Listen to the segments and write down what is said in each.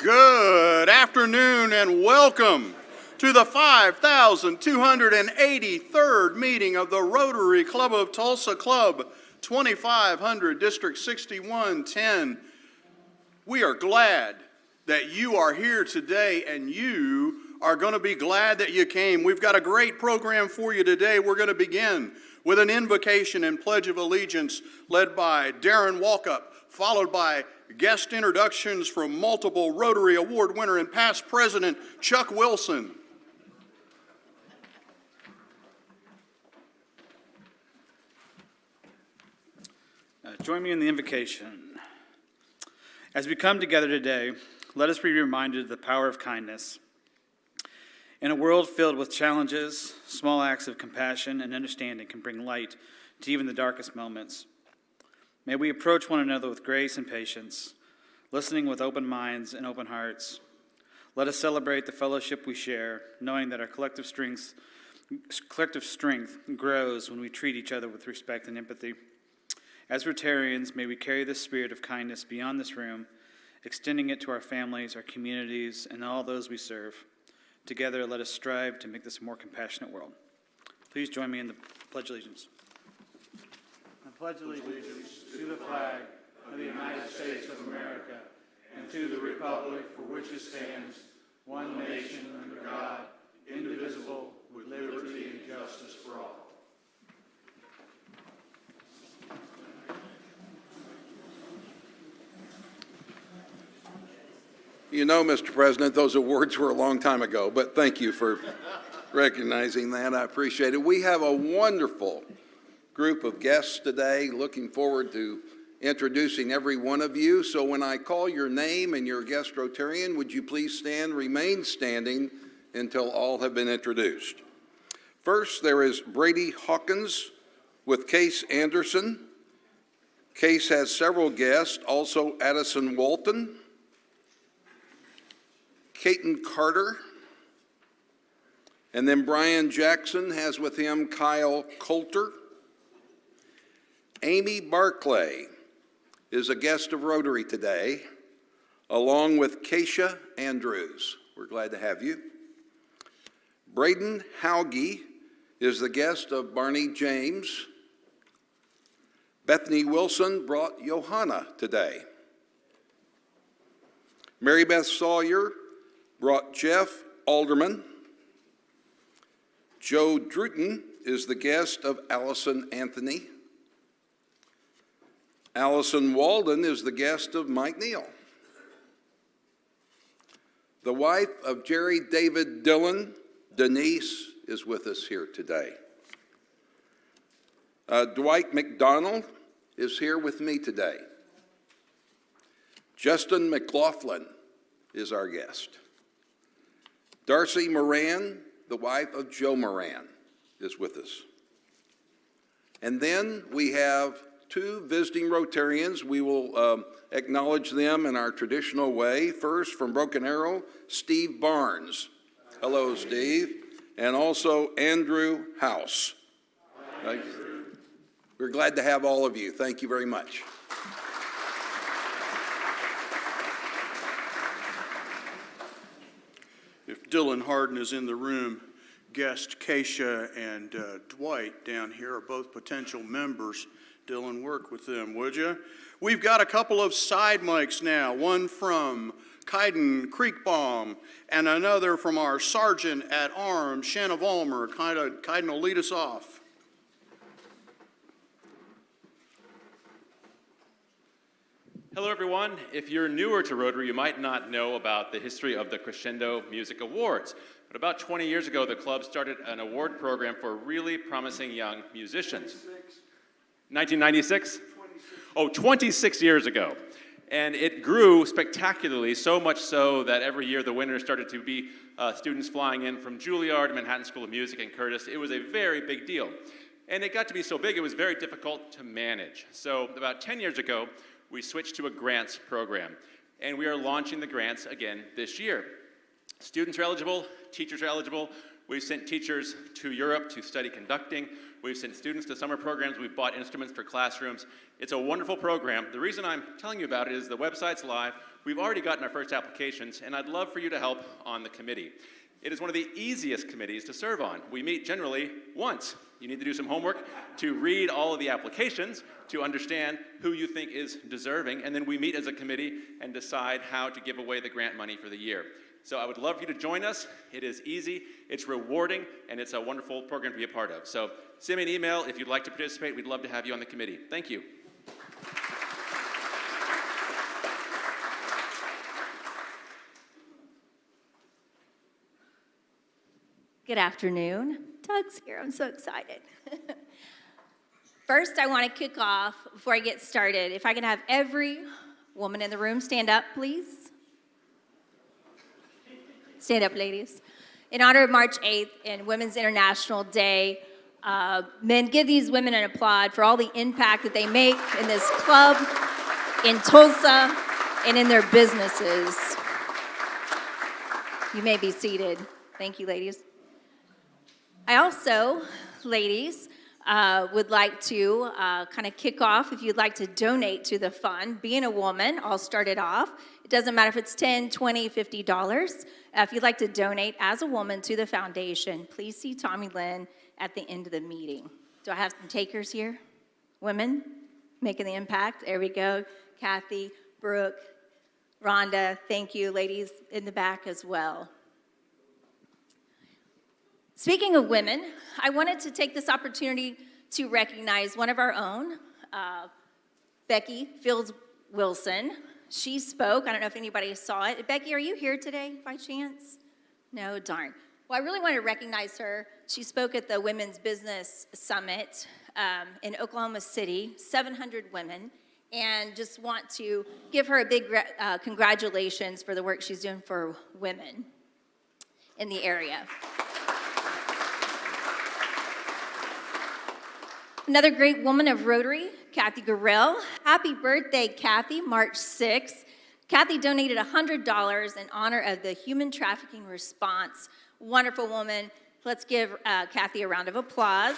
Good afternoon and welcome to the 5,283rd meeting of the Rotary Club of Tulsa Club 2500 District 6110. We are glad that you are here today, and you are going to be glad that you came. We've got a great program for you today. We're going to begin with an invocation and pledge of allegiance led by Darren Walkup, followed by guest introductions from multiple Rotary Award winner and past president Chuck Wilson. Join me in the invocation. As we come together today, let us be reminded of the power of kindness. In a world filled with challenges, small acts of compassion and understanding can bring light to even the darkest moments. May we approach one another with grace and patience, listening with open minds and open hearts. Let us celebrate the fellowship we share, knowing that our collective strength grows when we treat each other with respect and empathy. As Rotarians, may we carry this spirit of kindness beyond this room, extending it to our families, our communities, and all those we serve. Together, let us strive to make this a more compassionate world. Please join me in the Pledge of Allegiance. I pledge allegiance to the flag of the United States of America and to the republic for which it stands, one nation under God, indivisible, with liberty and justice for all. You know, Mr. President, those awards were a long time ago, but thank you for recognizing that. I appreciate it. We have a wonderful group of guests today. Looking forward to introducing every one of you. So when I call your name and you're a guest Rotarian, would you please stand, remain standing until all have been introduced. First, there is Brady Hawkins with Case Anderson. Case has several guests, also Addison Walton, Caton Carter, and then Brian Jackson has with him Kyle Coulter. Amy Barclay is a guest of Rotary today, along with Keisha Andrews. We're glad to have you. Braden Hauge is the guest of Barney James. Bethany Wilson brought Johanna today. Mary Beth Sawyer brought Jeff Alderman. Joe Druten is the guest of Allison Anthony. Allison Walden is the guest of Mike Neal. The wife of Jerry David Dillon, Denise, is with us here today. Dwight McDonald is here with me today. Justin McLaughlin is our guest. Darcy Moran, the wife of Joe Moran, is with us. And then we have two visiting Rotarians. We will acknowledge them in our traditional way. First, from Broken Arrow, Steve Barnes. Hello, Steve. And also Andrew House. We're glad to have all of you. Thank you very much. If Dylan Harden is in the room, guest Keisha and Dwight down here are both potential members. Dylan, work with them, would you? We've got a couple of side mics now, one from Kaiden Creekbaum and another from our Sergeant at Arms, Shanna Vollmer. Kaiden will lead us off. Hello, everyone. If you're newer to Rotary, you might not know about the history of the Crescendo Music Awards. But about 20 years ago, the club started an award program for really promising young musicians. 1996? 26 years ago. And it grew spectacularly, so much so that every year the winners started to be students flying in from Juilliard, Manhattan School of Music, and Curtis. It was a very big deal. And it got to be so big, it was very difficult to manage. So about 10 years ago, we switched to a grants program. And we are launching the grants again this year. Students are eligible, teachers are eligible. We've sent teachers to Europe to study conducting. We've sent students to summer programs. We've bought instruments for classrooms. It's a wonderful program. The reason I'm telling you about it is the website's live. we've already gotten our first applications, and I'd love for you to help on the committee. It is one of the easiest committees to serve on. We meet generally once. You need to do some homework to read all of the applications, to understand who you think is deserving, and then we meet as a committee and decide how to give away the grant money for the year. So I would love for you to join us. It is easy, it's rewarding, and it's a wonderful program to be a part of. So send me an email if you'd like to participate. We'd love to have you on the committee. Thank you. Good afternoon. Doug's here. I'm so excited. First, I want to kick off, before I get started, if I can have every woman in the room stand up, please. Stand up, ladies. In honor of March 8th and Women's International Day, men, give these women an applaud for all the impact that they make in this club, in Tulsa, and in their businesses. You may be seated. Thank you, ladies. I also, ladies, would like to kind of kick off, if you'd like to donate to the fund. Being a woman, I'll start it off. It doesn't matter if it's $10, $20, $50. If you'd like to donate as a woman to the foundation, please see Tommy Lynn at the end of the meeting. Do I have some takers here? Women making the impact? There we go. Kathy, Brooke, Rhonda, thank you. Ladies in the back as well. Speaking of women, I wanted to take this opportunity to recognize one of our own, Becky Fields Wilson. She spoke. I don't know if anybody saw it. Becky, are you here today by chance? No, darn. Well, I really want to recognize her. She spoke at the Women's Business Summit in Oklahoma City, 700 women, and just want to give her a big congratulations for the work she's doing for women in the area. Another great woman of Rotary, Kathy Gurrell. Happy birthday, Kathy, March 6th. Kathy donated $100 in honor of the human trafficking response. Wonderful woman. Let's give Kathy a round of applause.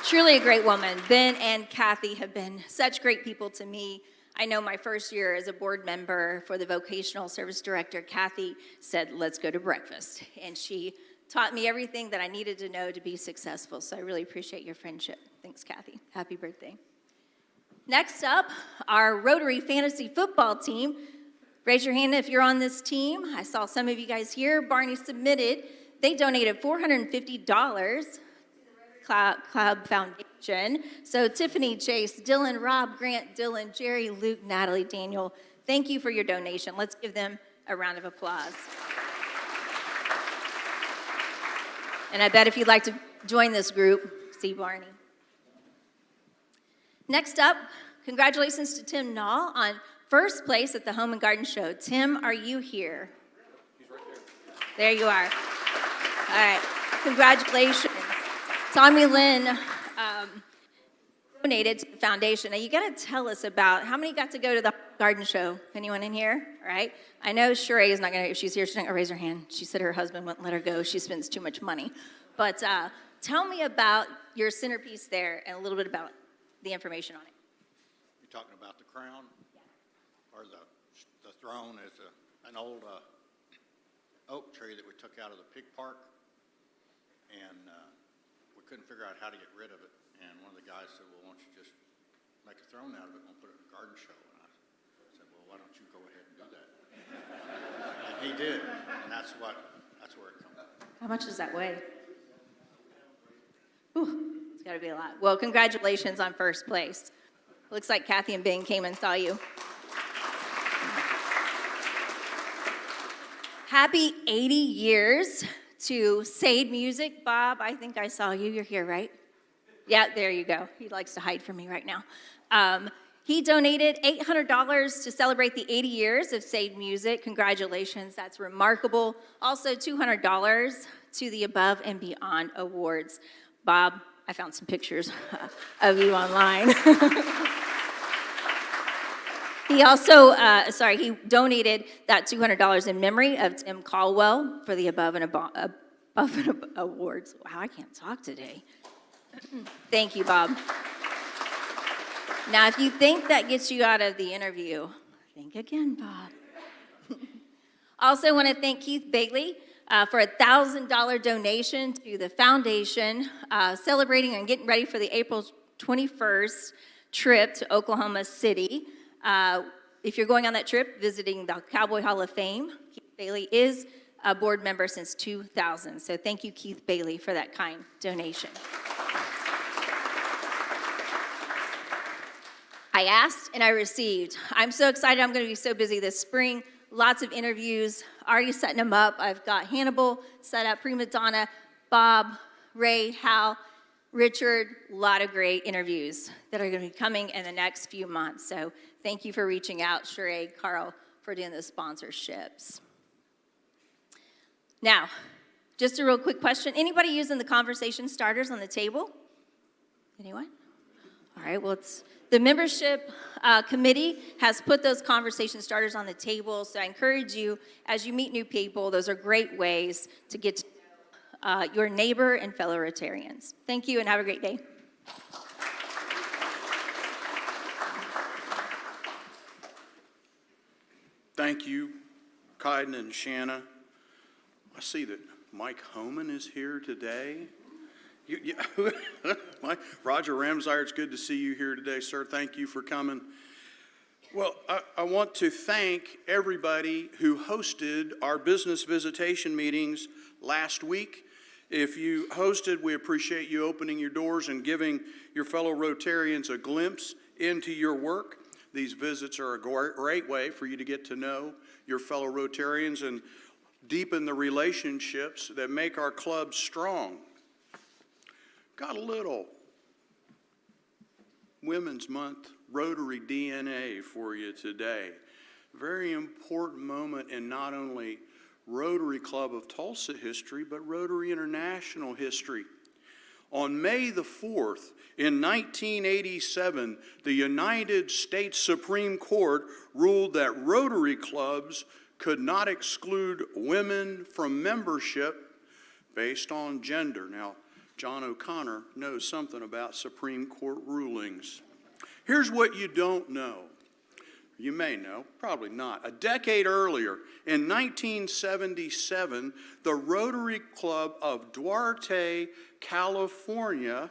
Truly a great woman. Ben and Kathy have been such great people to me. I know my first year as a board member for the vocational service director, Kathy said, let's go to breakfast. And she taught me everything that I needed to know to be successful. So I really appreciate your friendship. Thanks, Kathy. Happy birthday. Next up, our Rotary Fantasy Football team. Raise your hand if you're on this team. I saw some of you guys here. Barney submitted. They donated $450 Club Foundation. So Tiffany, Chase, Dylan, Rob, Grant, Dylan, Jerry, Luke, Natalie, Daniel, thank you for your donation. Let's give them a round of applause. And I bet if you'd like to join this group, see Barney. Next up, congratulations to Tim Nall on first place at the Home and Garden Show. Tim, are you here? He's right there. There you are. All right, congratulations. Tommy Lynn donated to the foundation. Now you got to tell us about how many got to go to the garden show. Anyone in here? All right. I know Sheree is not going to, if she's here, she's not going to raise her hand. She said her husband wouldn't let her go. She spends too much money. But tell me about your centerpiece there and a little bit about the information on it. You're talking about the crown? Or the throne is an old oak tree that we took out of the pig park. And we couldn't figure out how to get rid of it. And one of the guys said, well, why don't you just make a throne out of it and we'll put it in a garden show. And I said, well, why don't you go ahead and do that? And he did. And that's where it comes from. How much does that weigh? Ooh, it's got to be a lot. Well, congratulations on first place. Looks like Kathy and Ben came and saw you. Happy 80 years to Sade Music. Bob, I think I saw you. You're here, right? Yeah, there you go. He likes to hide from me right now. He donated $800 to celebrate the 80 years of Sade Music. Congratulations, that's remarkable. Also $200 to the Above and Beyond Awards. Bob, I found some pictures of you online. He also, he donated that $200 in memory of Tim Caldwell for the Above and Awards. Wow, I can't talk today. Thank you, Bob. Now, if you think that gets you out of the interview, think again, Bob. Also want to thank Keith Bailey for a $1,000 donation to the foundation, celebrating and getting ready for the April 21st trip to Oklahoma City. If you're going on that trip, visiting the Cowboy Hall of Fame, Keith Bailey is a board member since 2000. So thank you, Keith Bailey, for that kind donation. I asked and I received. I'm so excited. I'm going to be so busy this spring. Lots of interviews, already setting them up. I've got Hannibal set up, Prima Donna, Bob, Ray, Hal, Richard. A lot of great interviews that are going to be coming in the next few months. So thank you for reaching out, Sheree, Carl, for doing those sponsorships. Now, just a real quick question. Anybody using the conversation starters on the table? Anyone? All right, well, the membership committee has put those conversation starters on the table, so I encourage you, as you meet new people, those are great ways to get to know your neighbor and fellow Rotarians. Thank you, and have a great day. Thank you, Kaiden and Shanna. I see that Mike Homan is here today. Roger Ramsire, it's good to see you here today, sir. Thank you for coming. Well, I want to thank everybody who hosted our business visitation meetings last week. If you hosted, we appreciate you opening your doors and giving your fellow Rotarians a glimpse into your work. These visits are a great way for you to get to know your fellow Rotarians and deepen the relationships that make our club strong. Got a little Women's Month Rotary DNA for you today. Very important moment in not only Rotary Club of Tulsa history, but Rotary International history. On May the 4th, in 1987, the United States Supreme Court ruled that Rotary clubs could not exclude women from membership based on gender. Now, John O'Connor knows something about Supreme Court rulings. Here's what you don't know. You may know, probably not. A decade earlier, in 1977, the Rotary Club of Duarte, California,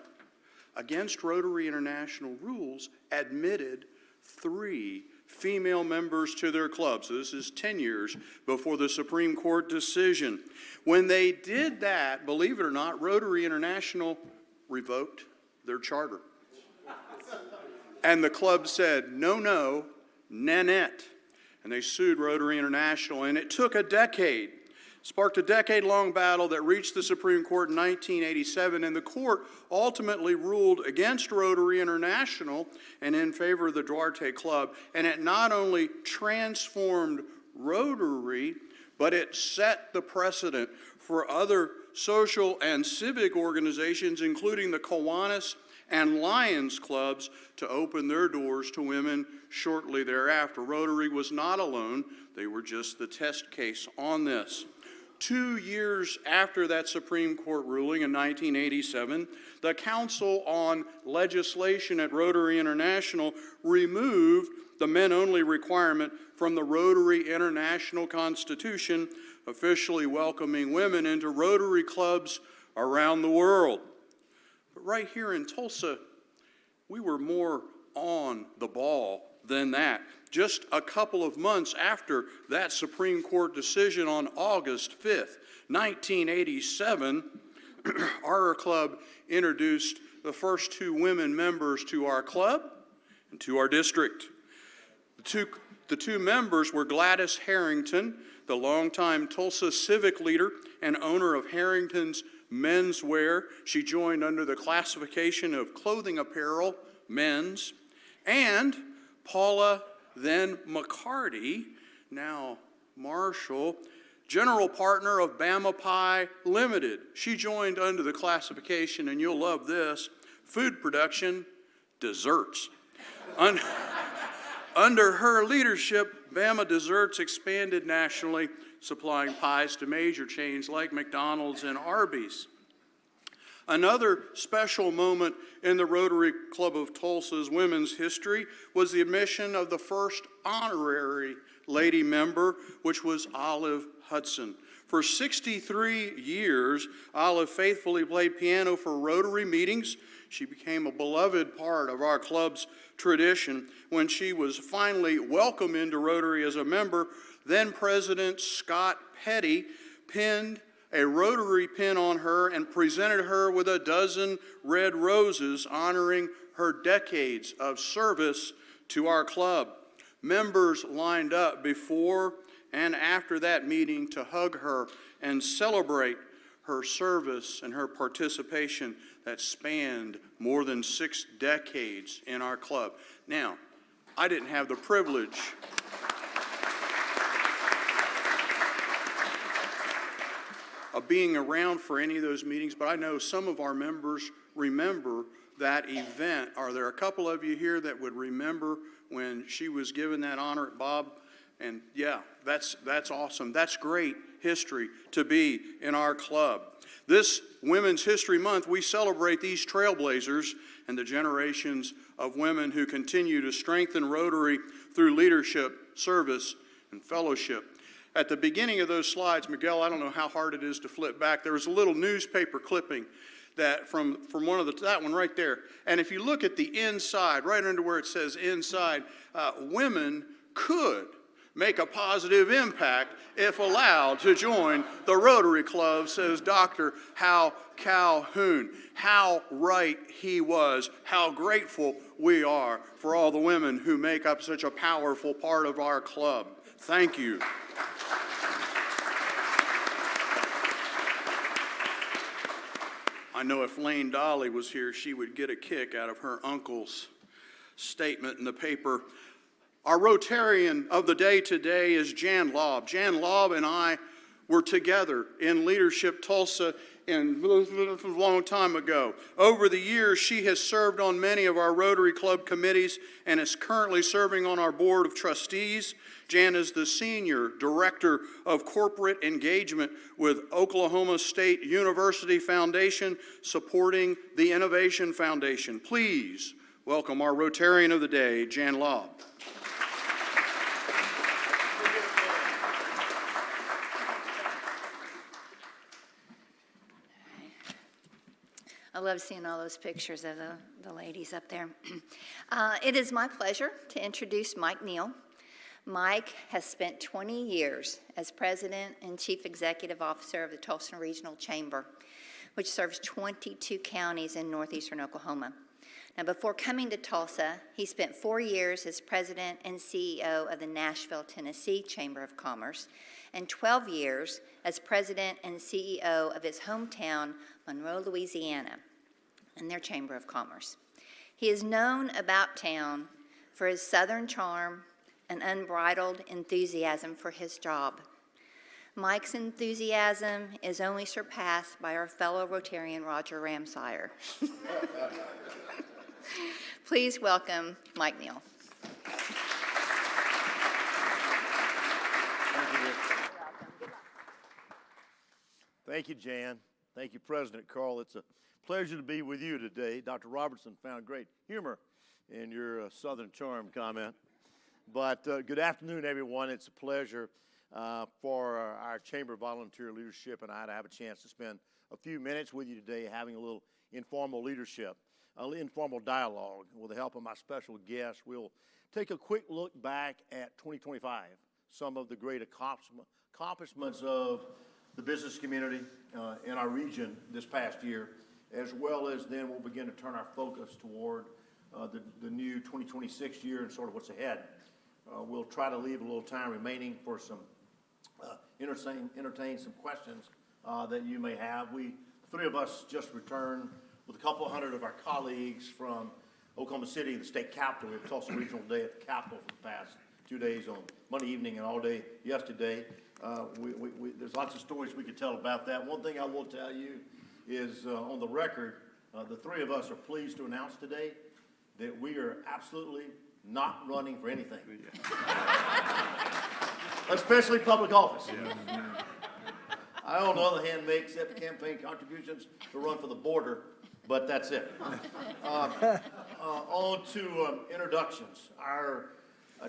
against Rotary International rules, admitted 3 female members to their club. So this is 10 years before the Supreme Court decision. When they did that, believe it or not, Rotary International revoked their charter. And the club said, no, Nanette. And they sued Rotary International, and it took a decade. Sparked a decade-long battle that reached the Supreme Court in 1987, and the court ultimately ruled against Rotary International and in favor of the Duarte Club. And it not only transformed Rotary, but it set the precedent for other social and civic organizations, including the Kiwanis and Lions clubs, to open their doors to women shortly thereafter. Rotary was not alone. They were just the test case on this. 2 years after that Supreme Court ruling in 1987, the Council on Legislation at Rotary International removed the men-only requirement from the Rotary International Constitution, officially welcoming women into Rotary clubs around the world. But right here in Tulsa, we were more on the ball than that. Just a couple of months after that Supreme Court decision on August 5th, 1987, our club introduced the first 2 women members to our club and to our district. The two members were Gladys Harrington, the longtime Tulsa civic leader and owner of Harrington's Menswear. She joined under the classification of clothing apparel, men's, and Paula then McCarty, now Marshall, general partner of Bama Pie Limited. She joined under the classification, and you'll love this, food production, desserts. Under her leadership, Bama Desserts expanded nationally, supplying pies to major chains like McDonald's and Arby's. Another special moment in the Rotary Club of Tulsa's women's history was the admission of the first honorary lady member, which was Olive Hudson. For 63 years, Olive faithfully played piano for Rotary meetings. She became a beloved part of our club's tradition. When she was finally welcomed into Rotary as a member, then President Scott Petty pinned a Rotary pin on her and presented her with a dozen red roses honoring her decades of service to our club. Members lined up before and after that meeting to hug her and celebrate her service and her participation that spanned more than 6 decades in our club. Now, I didn't have the privilege of being around for any of those meetings, but I know some of our members remember that event. Are there a couple of you here that would remember when she was given that honor, Bob? And yeah, that's awesome. That's great history to be in our club. This Women's History Month, we celebrate these trailblazers and the generations of women who continue to strengthen Rotary through leadership, service, and fellowship. At the beginning of those slides, Miguel, I don't know how hard it is to flip back. There was a little newspaper clipping that from one of that one right there. And if you look at the inside, right under where it says inside, women could make a positive impact if allowed to join the Rotary Club, says Dr. Hal Calhoun. How right he was, how grateful we are for all the women who make up such a powerful part of our club. Thank you. I know if Lane Dolly was here, she would get a kick out of her uncle's statement in the paper. Our Rotarian of the day today is Jan Laub. Jan Laub and I were together in Leadership Tulsa a long time ago. Over the years, she has served on many of our Rotary Club committees and is currently serving on our Board of Trustees. Jan is the Senior Director of Corporate Engagement with Oklahoma State University Foundation, supporting the Innovation Foundation. Please welcome our Rotarian of the day, Jan Laub. I love seeing all those pictures of the ladies up there. It is my pleasure to introduce Mike Neal. Mike has spent 20 years as President and Chief Executive Officer of the Tulsa Regional Chamber, which serves 22 counties in northeastern Oklahoma. Now, before coming to Tulsa, he spent 4 years as President and CEO of the Nashville, Tennessee Chamber of Commerce, and 12 years as President and CEO of his hometown, Monroe, Louisiana, and their Chamber of Commerce. He is known about town for his Southern charm and unbridled enthusiasm for his job. Mike's enthusiasm is only surpassed by our fellow Rotarian, Roger Ramsire. Please welcome Mike Neal. Thank you, Jan. Thank you, President Carl. It's a pleasure to be with you today. Dr. Robertson found great humor in your Southern charm comment. But good afternoon, everyone. It's a pleasure for our Chamber volunteer leadership and I to have a chance to spend a few minutes with you today having a little informal leadership, a little informal dialogue. With the help of my special guest, we'll take a quick look back at 2025, some of the great accomplishments of the business community in our region this past year, as well as then we'll begin to turn our focus toward the new 2026 year and sort of what's ahead. We'll try to leave a little time remaining for some entertain some questions that you may have. The three of us just returned with a couple hundred of our colleagues from Oklahoma City, the state capital. We have Tulsa Regional Day at the Capitol for the past 2 days on Monday evening and all day yesterday. There's lots of stories we could tell about that. One thing I will tell you is on the record, the three of us are pleased to announce today that we are absolutely not running for anything, especially public office. I, on the other hand, make accept campaign contributions to run for the border, but that's it. On to introductions. Our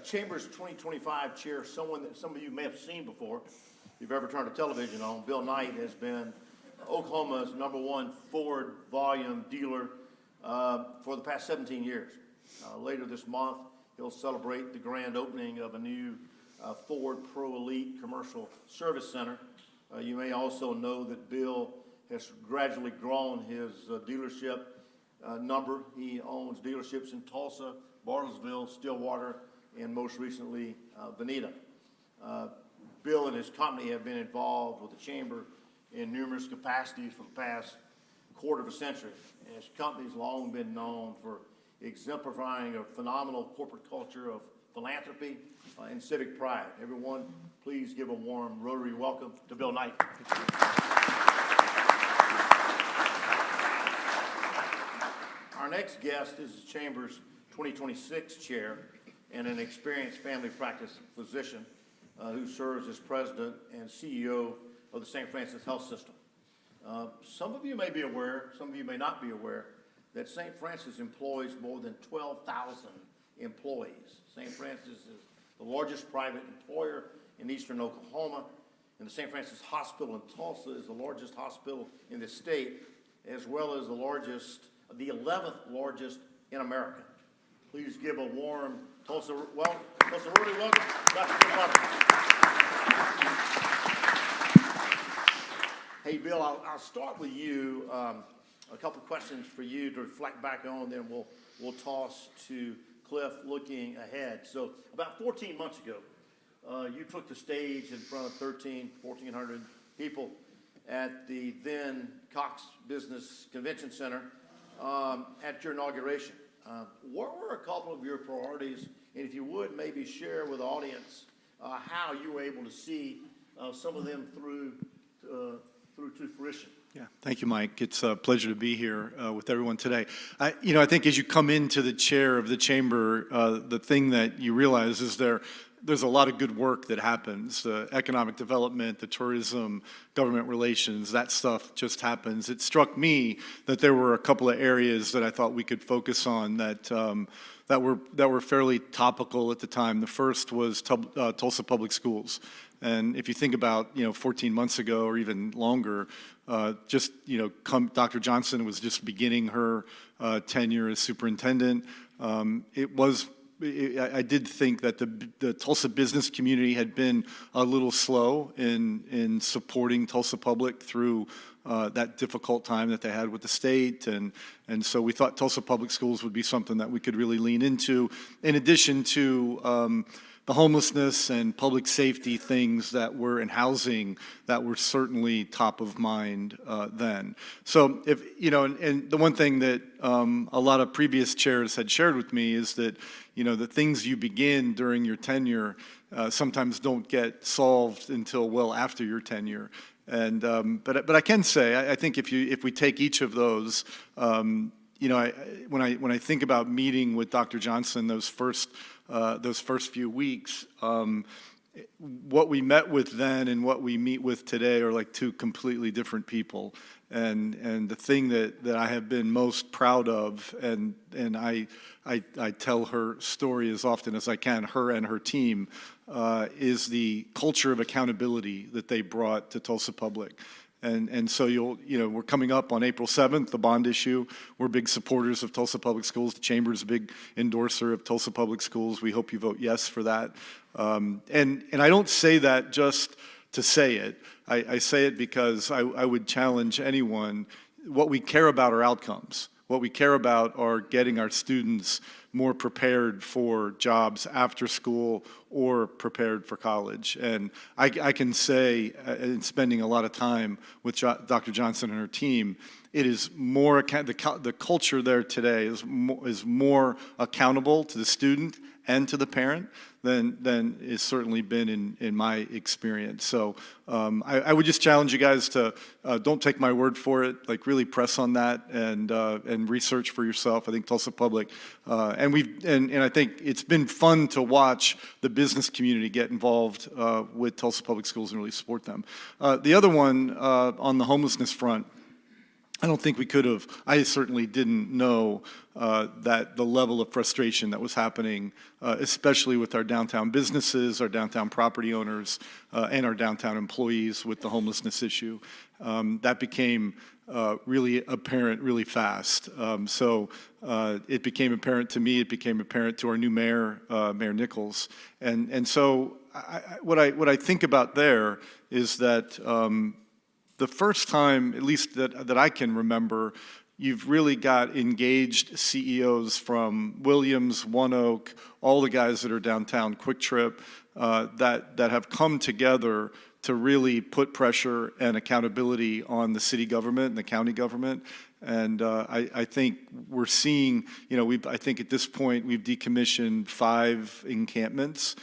Chamber's 2025 chair, someone that some of you may have seen before, if you've ever turned a television on, Bill Knight has been Oklahoma's #1 Ford volume dealer for the past 17 years. Later this month, he'll celebrate the grand opening of a new Ford Pro Elite Commercial Service Center. You may also know that Bill has gradually grown his dealership number. He owns dealerships in Tulsa, Bartlesville, Stillwater, and most recently, Veneta. Bill and his company have been involved with the Chamber in numerous capacities for the past quarter of a century. And his company's long been known for exemplifying a phenomenal corporate culture of philanthropy and civic pride. Everyone, please give a warm Rotary welcome to Bill Knight. Our next guest is the Chamber's 2026 chair and an experienced family practice physician who serves as president and CEO of the St. Francis Health System. Some of you may be aware, some of you may not be aware, that St. Francis employs more than 12,000 employees. St. Francis is the largest private employer in eastern Oklahoma, and the St. Francis Hospital in Tulsa is the largest hospital in the state, as well as the 11th largest in America. Please give a warm Tulsa Rotary welcome, Dr. Bill Roberts. Hey, Bill, I'll start with you. A couple questions for you to reflect back on, then we'll toss to Cliff looking ahead. So about 14 months ago, you took the stage in front of 1,400 people at the then Cox Business Convention Center at your inauguration. What were a couple of your priorities? And if you would, maybe share with the audience how you were able to see some of them through to fruition. Yeah, thank you, Mike. It's a pleasure to be here with everyone today. I think as you come into the chair of the chamber, the thing that you realize is there's a lot of good work that happens. The economic development, the tourism, government relations, that stuff just happens. It struck me that there were a couple of areas that I thought we could focus on that were fairly topical at the time. The first was Tulsa Public Schools. And if you think about, 14 months ago or even longer, Dr. Johnson was just beginning her tenure as superintendent. I did think that the Tulsa business community had been a little slow in supporting Tulsa Public through that difficult time that they had with the state. And so we thought Tulsa Public Schools would be something that we could really lean into, in addition to the homelessness and public safety things that were in housing that were certainly top of mind then. So and the one thing that a lot of previous chairs had shared with me is that, the things you begin during your tenure sometimes don't get solved until well after your tenure. And but I can say, I think if we take each of those, when I think about meeting with Dr. Johnson those first few weeks, what we met with then and what we meet with today are like two completely different people. And the thing that I have been most proud of, and I tell her story as often as I can, her and her team, is the culture of accountability that they brought to Tulsa Public. And so we're coming up on April 7th, the bond issue. We're big supporters of Tulsa Public Schools. The Chamber's a big endorser of Tulsa Public Schools. We hope you vote yes for that. And I don't say that just to say it. I say it because I would challenge anyone. What we care about are outcomes. What we care about are getting our students more prepared for jobs after school or prepared for college. And I can say, in spending a lot of time with Dr. Johnson and her team, it is more, the culture there today is more accountable to the student and to the parent than it's certainly been in my experience. So I would just challenge you guys to don't take my word for it. Like, really press on that and research for yourself. I think Tulsa Public and I think it's been fun to watch the business community get involved with Tulsa Public Schools and really support them. The other one on the homelessness front, I don't think we could have, I certainly didn't know that the level of frustration that was happening, especially with our downtown businesses, our downtown property owners, and our downtown employees with the homelessness issue. That became really apparent really fast. So it became apparent to me, it became apparent to our new mayor, Mayor Nichols. And so what I think about there is that the first time, at least that I can remember, you've really got engaged CEOs from Williams, One Oak, all the guys that are downtown, Quick Trip, that have come together to really put pressure and accountability on the city government and the county government. And I think we're seeing, I think at this point we've decommissioned 5 encampments.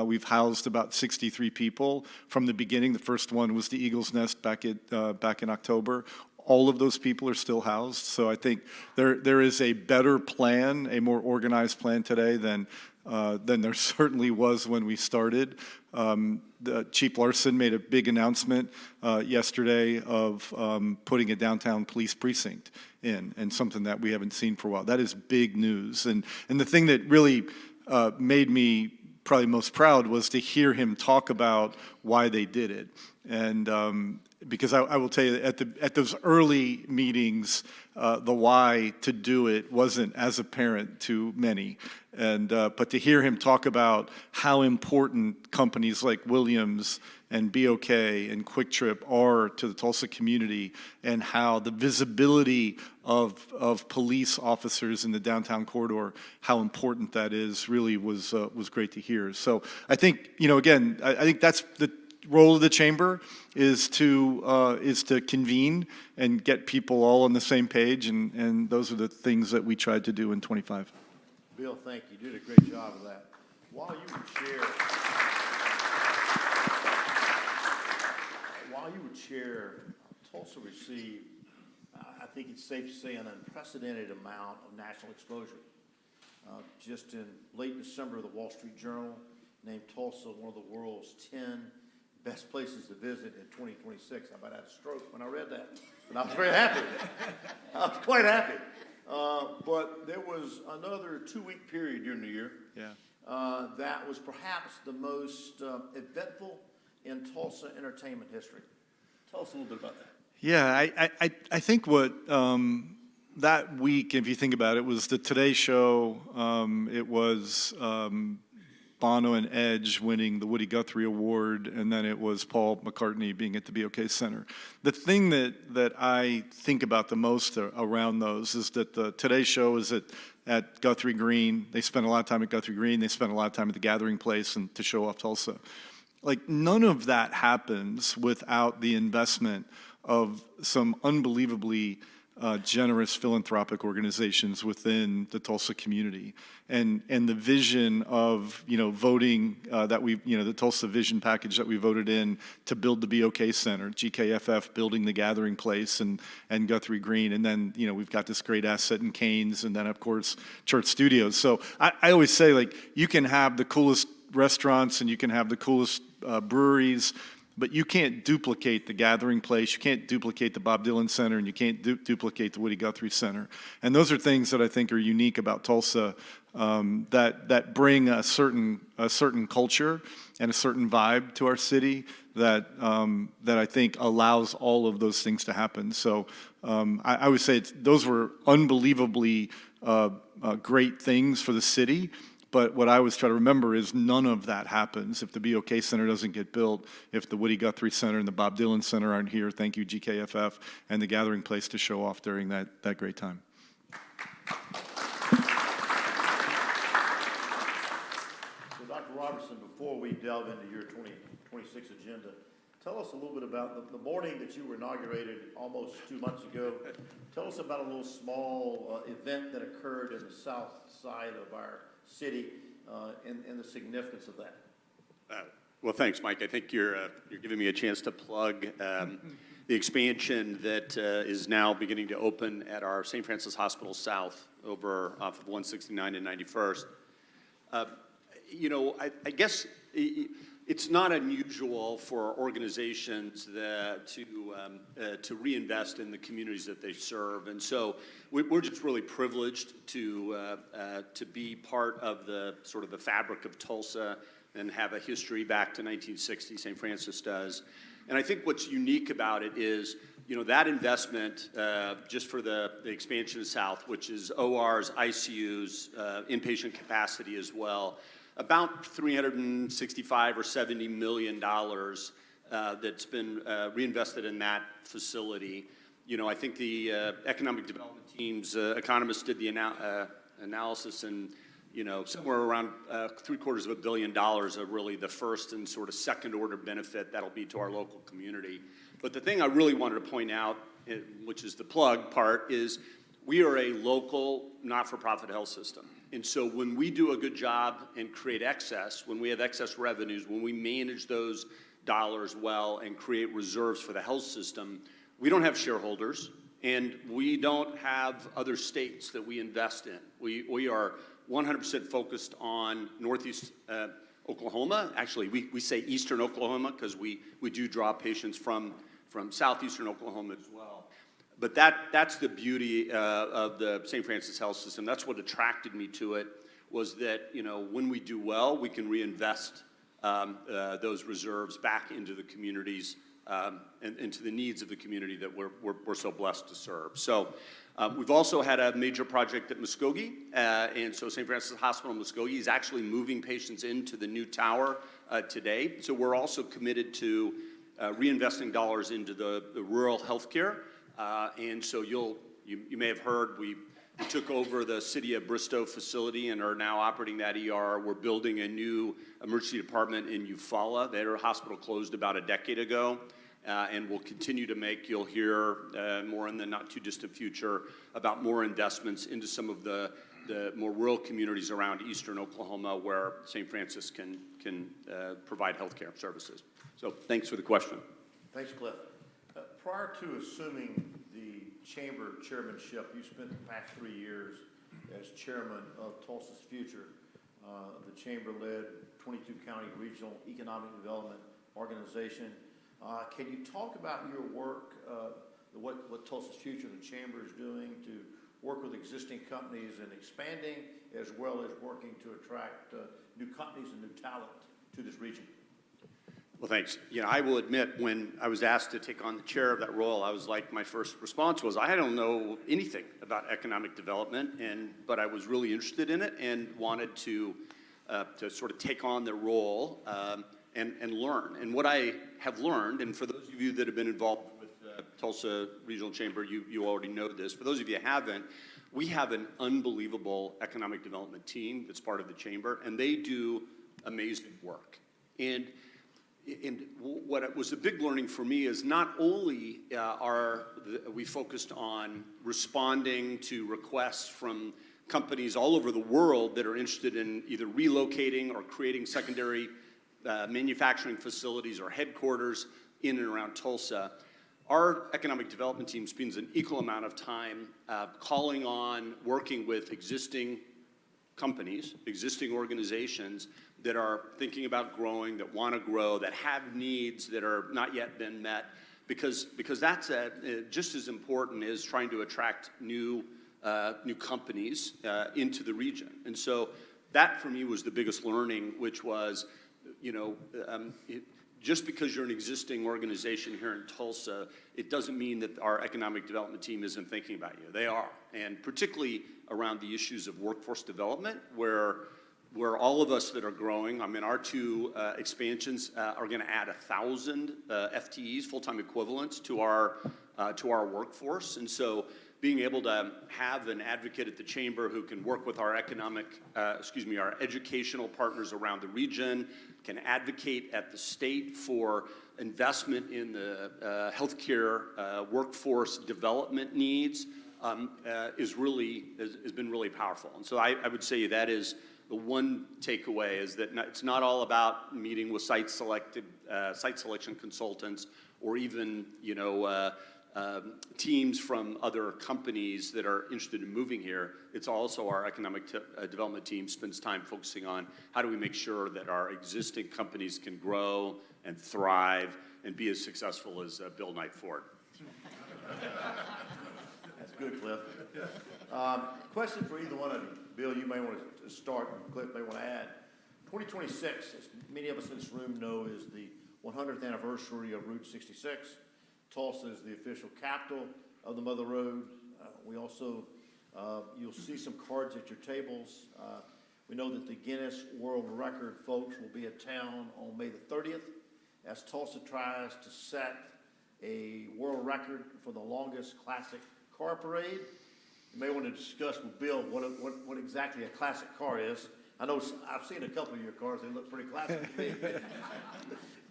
We've housed about 63 people from the beginning. The first one was the Eagle's Nest back in October. All of those people are still housed. So I think there is a better plan, a more organized plan today than there certainly was when we started. Chief Larson made a big announcement yesterday of putting a downtown police precinct in, and something that we haven't seen for a while. That is big news. And the thing that really made me probably most proud was to hear him talk about why they did it. And because I will tell you, at those early meetings, the why to do it wasn't as apparent to many. And but to hear him talk about how important companies like Williams and BOK and Quick Trip are to the Tulsa community, and how the visibility of police officers in the downtown corridor, how important that is, really was great to hear. So I think, again, I think that's the role of the chamber, is to convene and get people all on the same page, and those are the things that we tried to do in 25. Bill, thank you. You did a great job of that. While you were chair, Tulsa received, I think it's safe to say, an unprecedented amount of national exposure. Just in late December, the Wall Street Journal named Tulsa one of the world's 10 best places to visit in 2026. I about had a stroke when I read that, but I was very happy. I was quite happy. But there was another 2-week period during the year that was perhaps the most eventful in Tulsa entertainment history. Tell us a little bit about that. Yeah, I think what that week, if you think about it, was the Today Show. It was Bono and Edge winning the Woody Guthrie Award, and then it was Paul McCartney being at the BOK Center. The thing that I think about the most around those is that the Today Show is at Guthrie Green. They spent a lot of time at Guthrie Green. They spent a lot of time at the Gathering Place and to show off Tulsa. Like, none of that happens without the investment of some unbelievably generous philanthropic organizations within the Tulsa community, and the vision of voting that we the Tulsa Vision package that we voted in to build the BOK Center, GKFF building the Gathering Place and Guthrie Green, and then we've got this great asset in Canes, and then of course Church Studios. So I always say, like, you can have the coolest restaurants and you can have the coolest breweries, but you can't duplicate the Gathering Place, you can't duplicate the Bob Dylan Center, and you can't duplicate the Woody Guthrie Center. And those are things that I think are unique about Tulsa, that bring a certain culture and a certain vibe to our city that I think allows all of those things to happen. So I would say those were unbelievably great things for the city. But what I always try to remember is none of that happens if the BOK Center doesn't get built, if the Woody Guthrie Center and the Bob Dylan Center aren't here. Thank you, GKFF, and the Gathering Place to show off during that great time. So, Dr. Robertson, before we delve into your 2026 agenda, tell us a little bit about the morning that you were inaugurated almost 2 months ago. Tell us about a little small event that occurred in the south side of our city, and the significance of that. Well, thanks, Mike. I think you're giving me a chance to plug the expansion that is now beginning to open at our St. Francis Hospital South over off of 169 and 91st. You know, I guess it's not unusual for organizations to reinvest in the communities that they serve, and so we're just really privileged to be part of the sort of the fabric of Tulsa and have a history back to 1960. St. Francis does, and I think what's unique about it is, you know, that investment just for the expansion of South, which is ORs, ICUs, inpatient capacity as well. About $365 or $70 million that's been reinvested in that facility. You know, I think the economic development team's economists did the analysis, and you know, somewhere around $750 million of really the first and sort of second order benefit that'll be to our local community. But the thing I really wanted to point out, which is the plug part, is we are a local not-for-profit health system. And so when we do a good job and create excess, when we have excess revenues, when we manage those dollars well and create reserves for the health system, we don't have shareholders and we don't have other states that we invest in. We are 100% focused on Northeast Oklahoma. Actually, we say Eastern Oklahoma because we do draw patients from Southeastern Oklahoma as well. But that's the beauty of the St. Francis Health System. That's what attracted me to it, was that, you know, when we do well, we can reinvest those reserves back into the communities and into the needs of the community that we're so blessed to serve. So we've also had a major project at Muskogee, and so St. Francis Hospital in Muskogee is actually moving patients into the new tower today. So we're also committed to reinvesting dollars into the rural health care. And so you may have heard we took over the City of Bristow facility and are now operating that ER. We're building a new emergency department in Eufaula. Their hospital closed about a decade ago, and we'll continue to make, you'll hear more in the not too distant future about more investments into some of the more rural communities around Eastern Oklahoma where St. Francis can provide healthcare services. So thanks for the question. Thanks, Cliff. Prior to assuming the chamber chairmanship, you spent the past 3 years as chairman of Tulsa's Future, the chamber-led 22-county regional economic development organization. Can you talk about your work, what Tulsa's Future, the chamber, is doing to work with existing companies and expanding, as well as working to attract new companies and new talent to this region? Well, thanks. You know, I will admit, when I was asked to take on the chair of that role, I was like, my first response was, I don't know anything about economic development, but I was really interested in it and wanted to sort of take on the role and learn. And what I have learned, and for those of you that have been involved with Tulsa Regional Chamber, you already know this. For those of you who haven't, we have an unbelievable economic development team that's part of the chamber, and they do amazing work. And what was a big learning for me is not only are we focused on responding to requests from companies all over the world that are interested in either relocating or creating secondary manufacturing facilities or headquarters in and around Tulsa, our economic development team spends an equal amount of time calling on, working with existing companies, existing organizations that are thinking about growing, that want to grow, that have needs that are not yet been met, because that's just as important as trying to attract new companies into the region. And so that for me was the biggest learning, which was, you know, just because you're an existing organization here in Tulsa, it doesn't mean that our economic development team isn't thinking about you. They are, and particularly around the issues of workforce development, where all of us that are growing, I mean, our two expansions are going to add 1,000 FTEs, full-time equivalents, to our workforce. And so being able to have an advocate at the chamber who can work with our our educational partners around the region, can advocate at the state for investment in the healthcare workforce development needs has been really powerful. And so I would say that is the one takeaway is that it's not all about meeting with site selection consultants or even, teams from other companies that are interested in moving here. It's also our economic development team spends time focusing on how do we make sure that our existing companies can grow and thrive and be as successful as Bill Knight Ford. That's good, Cliff. Question for either one of you. Bill, you may want to start, and Cliff may want to add. 2026, as many of us in this room know, is the 100th anniversary of Route 66. Tulsa is the official capital of the Mother Road. We also, you'll see some cards at your tables. We know that the Guinness World Record folks will be at town on May the 30th as Tulsa tries to set a world record for the longest classic car parade. You may want to discuss with Bill what exactly a classic car is. I know I've seen a couple of your cars, they look pretty classic to me.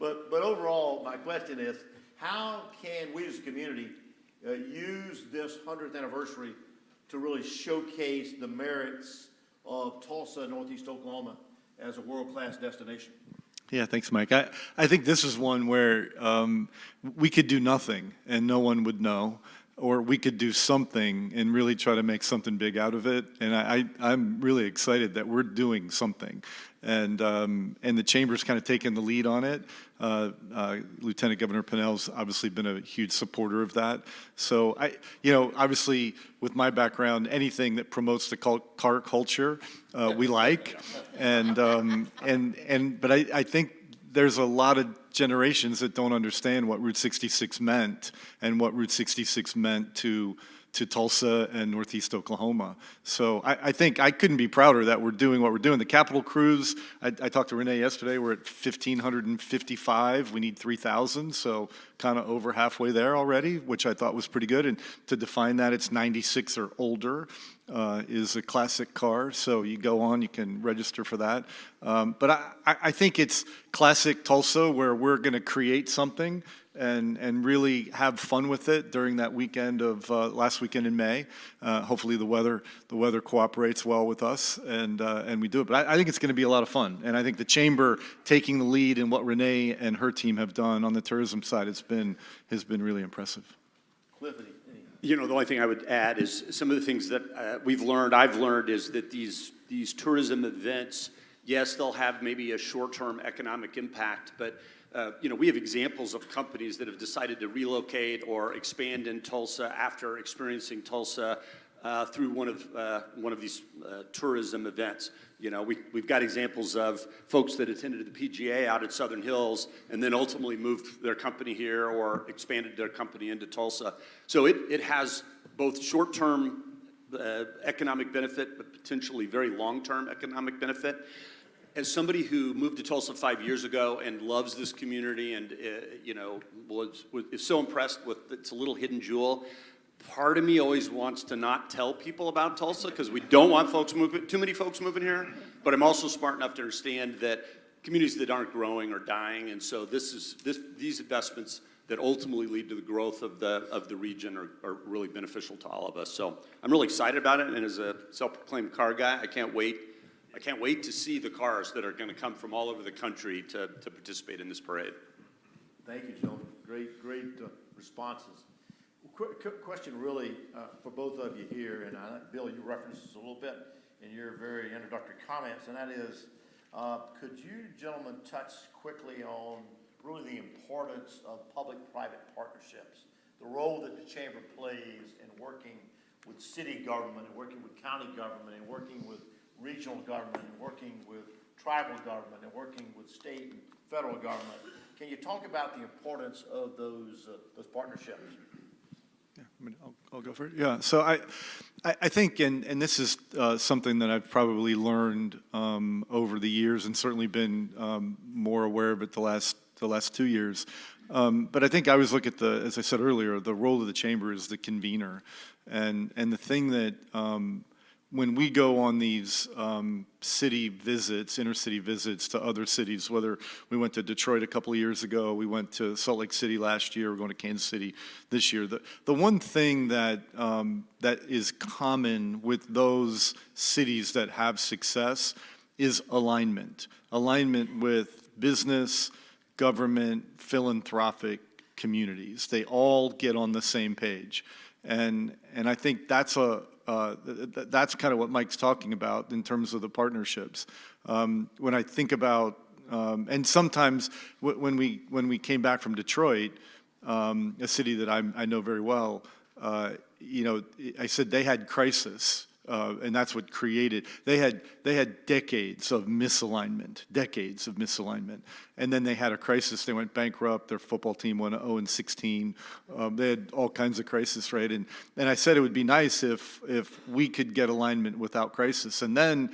But overall, my question is, how can we as a community use this 100th anniversary to really showcase the merits of Tulsa, Northeast Oklahoma as a world-class destination? Yeah, thanks, Mike. I think this is one where we could do nothing and no one would know, or we could do something and really try to make something big out of it. And I'm really excited that we're doing something. And the Chamber's kind of taken the lead on it. Lieutenant Governor Pinnell's obviously been a huge supporter of that. So obviously with my background, anything that promotes the car culture, we like. But I think there's a lot of generations that don't understand what Route 66 meant and what Route 66 meant to Tulsa and Northeast Oklahoma. So I think I couldn't be prouder that we're doing what we're doing. The Capitol Cruise, I talked to Renee yesterday, we're at 1,555. We need 3,000, so kind of over halfway there already, which I thought was pretty good. And to define that, it's 96 or older is a classic car. So you go on, you can register for that. But I think it's classic Tulsa where we're going to create something and really have fun with it during that weekend of last weekend in May. Hopefully the weather cooperates well with us and we do it. But I think it's going to be a lot of fun. And I think the Chamber taking the lead in what Renee and her team have done on the tourism side has been really impressive. Cliff, the only thing I would add is some of the things that I've learned is that these tourism events, yes, they'll have maybe a short-term economic impact, but we have examples of companies that have decided to relocate or expand in Tulsa after experiencing Tulsa through one of these tourism events. We've got examples of folks that attended the PGA out at Southern Hills and then ultimately moved their company here or expanded their company into Tulsa. So it has both short-term economic benefit, but potentially very long-term economic benefit. As somebody who moved to Tulsa 5 years ago and loves this community and is so impressed with it's a little hidden jewel, part of me always wants to not tell people about Tulsa because we don't want too many folks moving here. But I'm also smart enough to understand that communities that aren't growing are dying, and so these investments that ultimately lead to the growth of the region are really beneficial to all of us. So I'm really excited about it, and as a self-proclaimed car guy, I can't wait to see the cars that are going to come from all over the country to participate in this parade. Thank you, gentlemen. Great responses. Question really for both of you here, and Bill, you referenced this a little bit in your very introductory comments, and that is, could you gentlemen touch quickly on really the importance of public-private partnerships, the role that the Chamber plays in working with city government and working with county government and working with regional government and working with tribal government and working with state and federal government. Can you talk about the importance of those partnerships? Yeah, I'll go for it. Yeah, so I think, and this is something that I've probably learned over the years and certainly been more aware of it the last 2 years. But I think I always look at as I said earlier, the role of the Chamber is the convener. And the thing that when we go on these city visits, inner-city visits to other cities, whether we went to Detroit a couple of years ago, we went to Salt Lake City last year, we're going to Kansas City this year. The one thing that is common with those cities that have success is alignment. Alignment with business, government, philanthropic communities. They all get on the same page. And I think that's that's kind of what Mike's talking about in terms of the partnerships. When I think about, and sometimes when we came back from Detroit, a city that I know very well, you know, I said they had crisis, and that's what created. They had decades of misalignment, and then they had a crisis. They went bankrupt. Their football team went 0-16. They had all kinds of crisis, right? And I said it would be nice if we could get alignment without crisis. And then,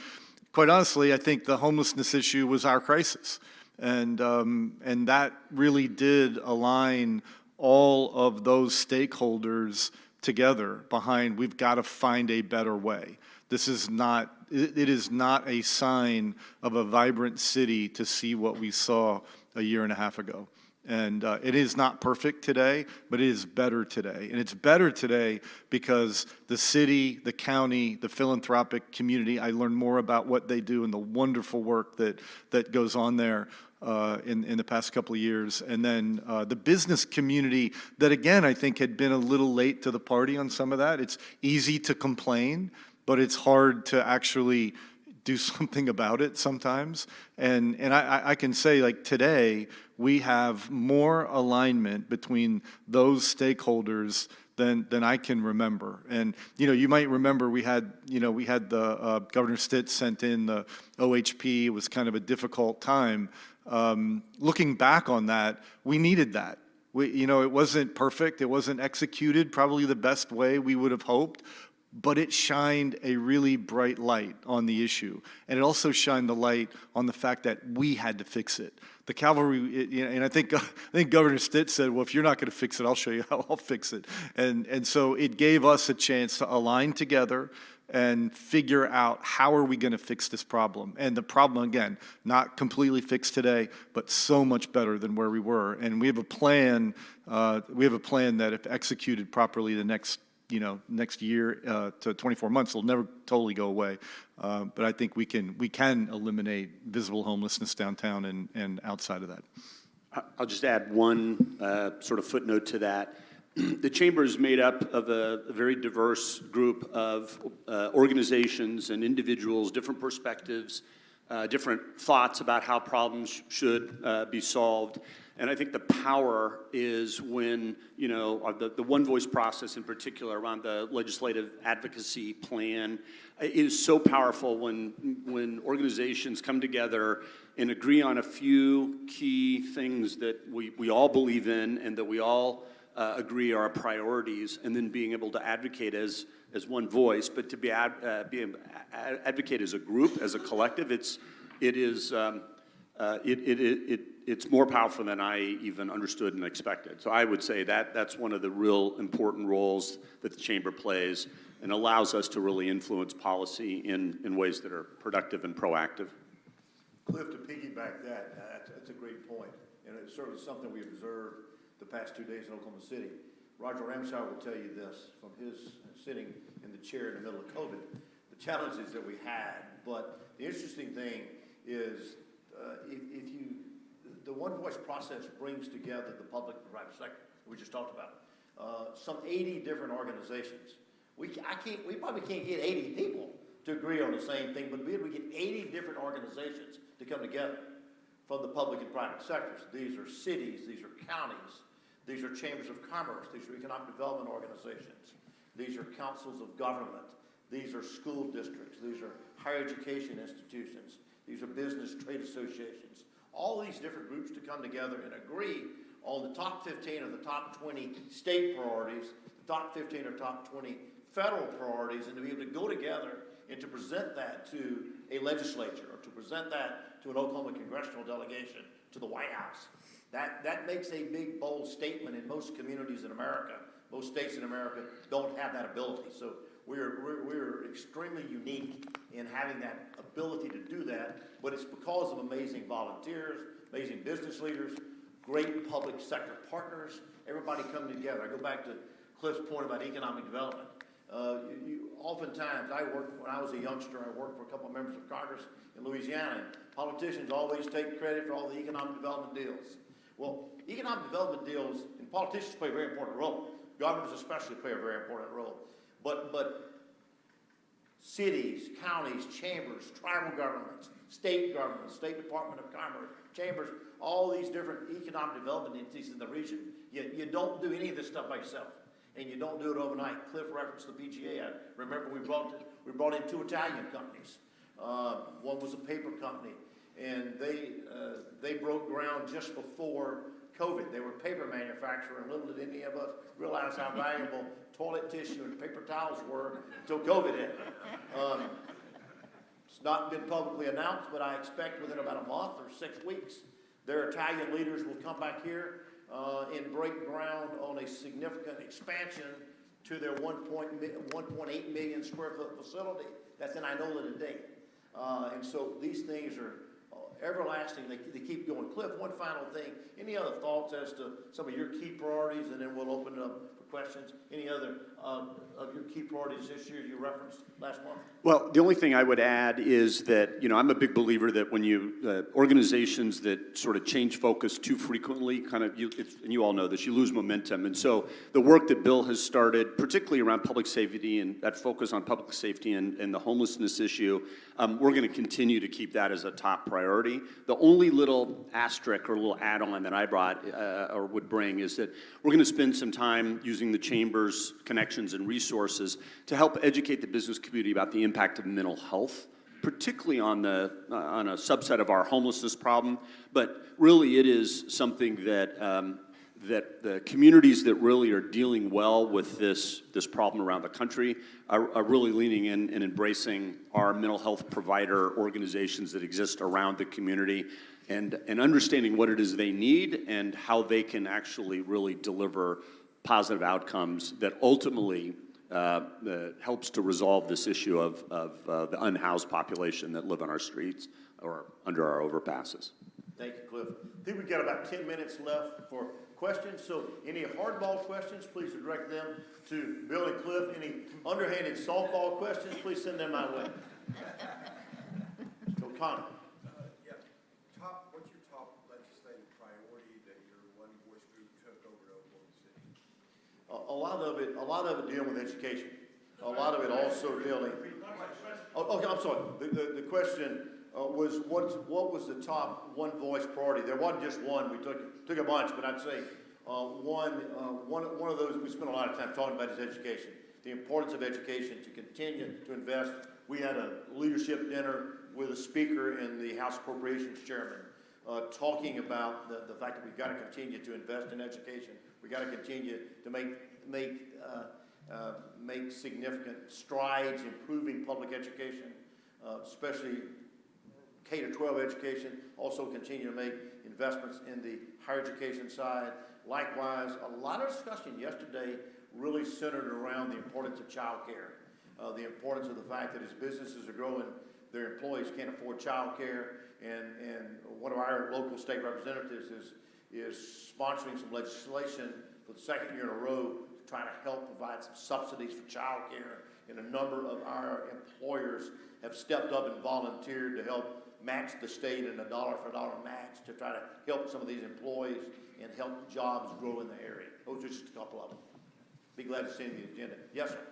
quite honestly, I think the homelessness issue was our crisis, and that really did align all of those stakeholders together behind, we've got to find a better way. This is not, it is not a sign of a vibrant city to see what we saw a year and a half ago. And it is not perfect today, but it is better today. And it's better today because the city, the county, the philanthropic community, I learned more about what they do and the wonderful work that goes on there in the past couple of years. And then the business community that, again, I think had been a little late to the party on some of that. It's easy to complain, but it's hard to actually do something about it sometimes. And I can say, like, today, we have more alignment between those stakeholders than I can remember. And, you know, you might remember we had the Governor Stitt sent in the OHP. It was kind of a difficult time. Looking back on that, we needed that. It wasn't perfect. It wasn't executed probably the best way we would have hoped, but it shined a really bright light on the issue. And it also shined the light on the fact that we had to fix it. The cavalry, and I think Governor Stitt said, well, if you're not going to fix it, I'll show you how I'll fix it. And so it gave us a chance to align together and figure out how are we going to fix this problem. And the problem, again, not completely fixed today, but so much better than where we were. And we have a plan. We have a plan that, if executed properly, the next year to 24 months, will never totally go away. But I think we can eliminate visible homelessness downtown and outside of that. I'll just add one sort of footnote to that. The Chamber is made up of a very diverse group of organizations and individuals, different perspectives, different thoughts about how problems should be solved. And I think the power is when, the one voice process in particular around the legislative advocacy plan is so powerful when organizations come together and agree on a few key things that we all believe in and that we all agree are priorities, and then being able to advocate as one voice, but to advocate as a group, as a collective, it's more powerful than I even understood and expected. So I would say that's one of the real important roles that the Chamber plays and allows us to really influence policy in ways that are productive and proactive. Cliff, to piggyback that's a great point. And it's certainly something we observed the past 2 days in Oklahoma City. Roger Ramsauer will tell you this from his sitting in the chair in the middle of COVID, the challenges that we had. But the interesting thing is the one voice process brings together the public and private sector we just talked about. Some 80 different organizations. We probably can't get 80 people to agree on the same thing, but we get 80 different organizations to come together from the public and private sectors. These are cities, these are counties, these are chambers of commerce, these are economic development organizations, these are councils of government, these are school districts, these are higher education institutions, these are business trade associations. All these different groups to come together and agree on the top 15 or the top 20 state priorities, the top 15 or top 20 federal priorities, and to be able to go together and to present that to a legislature or to present that to an Oklahoma congressional delegation, to the White House. That makes a big, bold statement in most communities in America. Most states in America don't have that ability. So we're extremely unique in having that ability to do that, but it's because of amazing volunteers, amazing business leaders, great public sector partners, everybody coming together. I go back to Cliff's point about economic development. Oftentimes, when I was a youngster, I worked for a couple of members of Congress in Louisiana, and politicians always take credit for all the economic development deals. Well, economic development deals, and politicians play a very important role. Governors especially play a very important role. But cities, counties, chambers, tribal governments, state Department of Commerce, chambers, all these different economic development entities in the region, you don't do any of this stuff by yourself. And you don't do it overnight. Cliff referenced the PGA. I remember we brought in 2 Italian companies. One was a paper company, and they broke ground just before COVID. They were a paper manufacturer, and little did any of us realize how valuable toilet tissue and paper towels were until COVID hit. It's not been publicly announced, but I expect within about a month or 6 weeks, their Italian leaders will come back here and break ground on a significant expansion to their 1.8 million square foot facility that's in Inola today. And so these things are everlasting. They keep going. Cliff, one final thing. Any other thoughts as to some of your key priorities, and then we'll open it up for questions. Any other of your key priorities this year you referenced last month? Well, the only thing I would add is that, I'm a big believer that when organizations that sort of change focus too frequently, and you all know this, you lose momentum. And so the work that Bill has started, particularly around public safety and that focus on public safety and the homelessness issue, we're going to continue to keep that as a top priority. The only little asterisk or little add-on that I brought or would bring is that we're going to spend some time using the Chamber's connections and resources to help educate the business community about the impact of mental health, particularly on a subset of our homelessness problem. But really, it is something that that the communities that really are dealing well with this problem around the country are really leaning in and embracing our mental health provider organizations that exist around the community and understanding what it is they need and how they can actually really deliver positive outcomes that ultimately helps to resolve this issue of the unhoused population that live on our streets or under our overpasses. Thank you, Cliff. I think we've got about 10 minutes left for questions, so any hardball questions, please direct them to Bill and Cliff. Any underhanded softball questions, please send them my way. Mr. O'Connor. What's your top legislative priority that your One Voice group took over to Oklahoma City? A lot of it dealing with education. A lot of it also dealing. Oh, okay, I'm sorry. The question was what was the top One Voice priority? There wasn't just one. We took a bunch, but I'd say one of those we spent a lot of time talking about is education. The importance of education to continue to invest. We had a leadership dinner with a speaker and the House Appropriations Chairman talking about the fact that we've got to continue to invest in education. We've got to continue to make significant strides improving public education, especially K-12 education. Also continue to make investments in the higher education side. Likewise, a lot of discussion yesterday really centered around the importance of child care, the importance of the fact that as businesses are growing, their employees can't afford child care, and one of our local state representatives is sponsoring some legislation for the second year in a row to try to help provide some subsidies for child care, and a number of our employers have stepped up and volunteered to help match the state in a dollar-for-dollar match to try to help some of these employees and help jobs grow in the area. Those are just a couple of them. Be glad to send you the agenda. Yes, sir.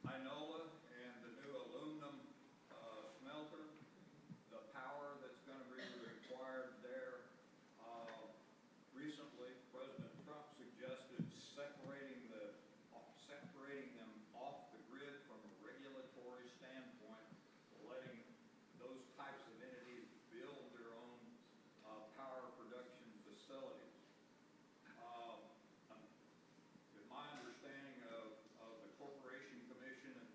Inola and the new aluminum smelter, the power that's going to be required there. Recently, President Trump suggested separating them off the grid from a regulatory standpoint, letting those types of entities build their own power production facilities. My understanding of the Corporation Commission and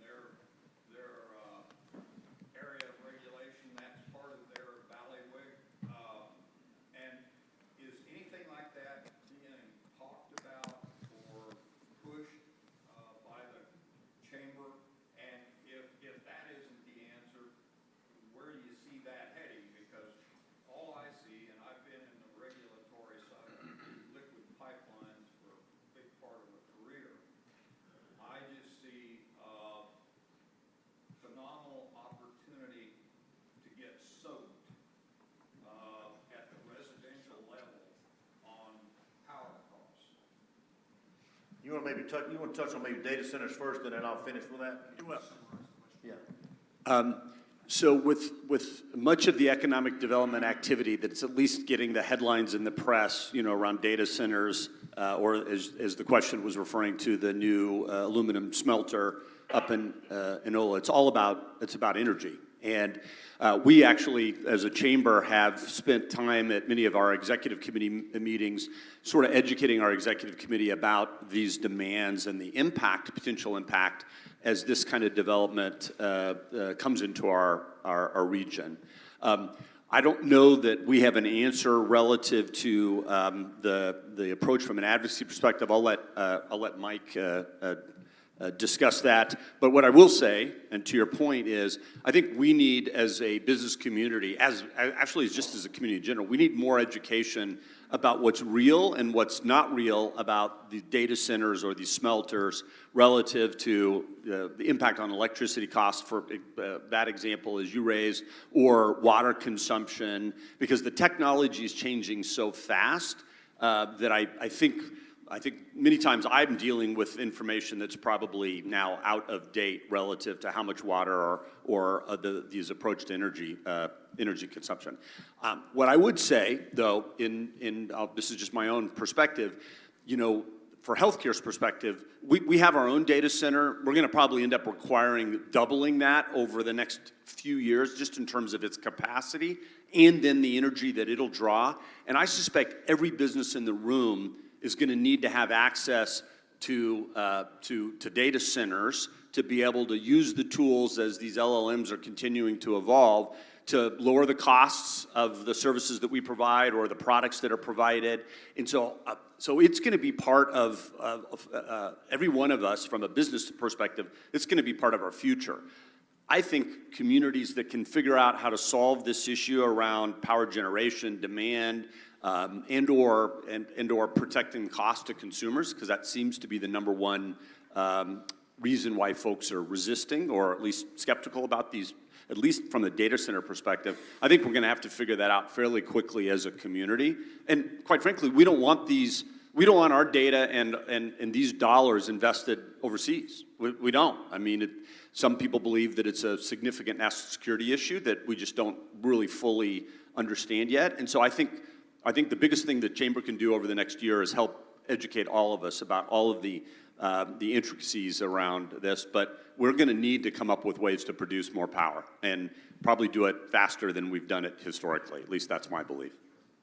You want to maybe touch on maybe data centers first, and then I'll finish with that? Yeah. So with much of the economic development activity that's at least getting the headlines in the press, around data centers, or as the question was referring to, the new aluminum smelter up in Enola, it's about energy. And we actually, as a chamber, have spent time at many of our executive committee meetings sort of educating our executive committee about these demands and the potential impact as this kind of development comes into our region. I don't know that we have an answer relative to the approach from an advocacy perspective. I'll let Mike discuss that. But what I will say, and to your point, is I think we need, as a business community, actually just as a community in general, we need more education about what's real and what's not real about the data centers or these smelters relative to the impact on electricity costs, for that example as you raised, or water consumption, because the technology is changing so fast that I think many times I'm dealing with information that's probably now out of date relative to how much water or these approach to energy consumption. What I would say, though, this is just my own perspective, for healthcare's perspective, we have our own data center. We're going to probably end up requiring doubling that over the next few years, just in terms of its capacity and then the energy that it'll draw. And I suspect every business in the room is going to need to have access to data centers to be able to use the tools as these LLMs are continuing to evolve to lower the costs of the services that we provide or the products that are provided. And so it's going to be part of every one of us from a business perspective. It's going to be part of our future. I think communities that can figure out how to solve this issue around power generation, demand, and/or protecting cost to consumers, because that seems to be the number one reason why folks are resisting or at least skeptical about these, at least from the data center perspective. I think we're going to have to figure that out fairly quickly as a community. And quite frankly, we don't want our data and these dollars invested overseas. We don't. I mean, some people believe that it's a significant national security issue that we just don't really fully understand yet. And so I think the biggest thing the Chamber can do over the next year is help educate all of us about all of the intricacies around this. But we're going to need to come up with ways to produce more power and probably do it faster than we've done it historically. At least that's my belief.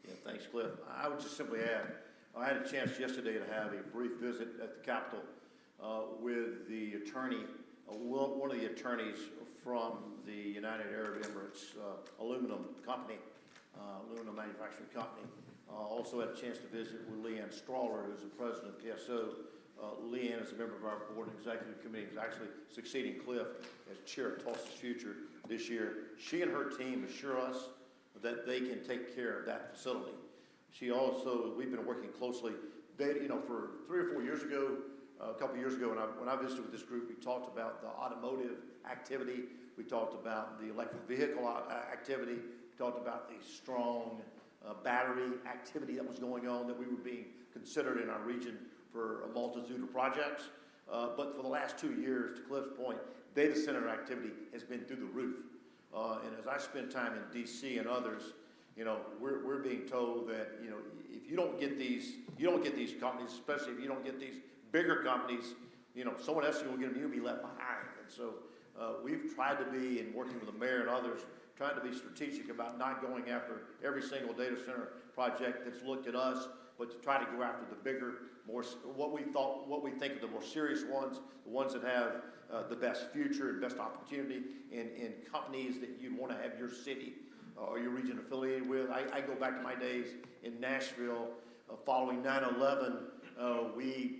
Yeah, thanks, Cliff. I would just simply add, I had a chance yesterday to have a brief visit at the Capitol with the attorney, one of the attorneys from the United Arab Emirates aluminum company, aluminum manufacturing company. Also had a chance to visit with Leanne Strawler, who's the president of PSO. Leanne is a member of our board and executive committee, is actually succeeding Cliff as chair of Tulsa's Future this year. She and her team assure us that they can take care of that facility. We've been working closely, for 3 or 4 years ago, a couple years ago, when I visited with this group, we talked about the automotive activity, we talked about the electric vehicle activity, we talked about the strong battery activity that was going on, that we were being considered in our region for a multitude of projects. But for the last 2 years, to Cliff's point, data center activity has been through the roof. And as I spend time in D.C. and others, we're being told that, if you don't get these companies, especially if you don't get these bigger companies, someone else will get them, you'll be left behind. And so we've tried to be, in working with the mayor and others, trying to be strategic about not going after every single data center project that's looked at us, but to try to go after the bigger, what we think of the more serious ones, the ones that have the best future and best opportunity, and companies that you'd want to have your city or your region affiliated with. I go back to my days in Nashville following 9/11. We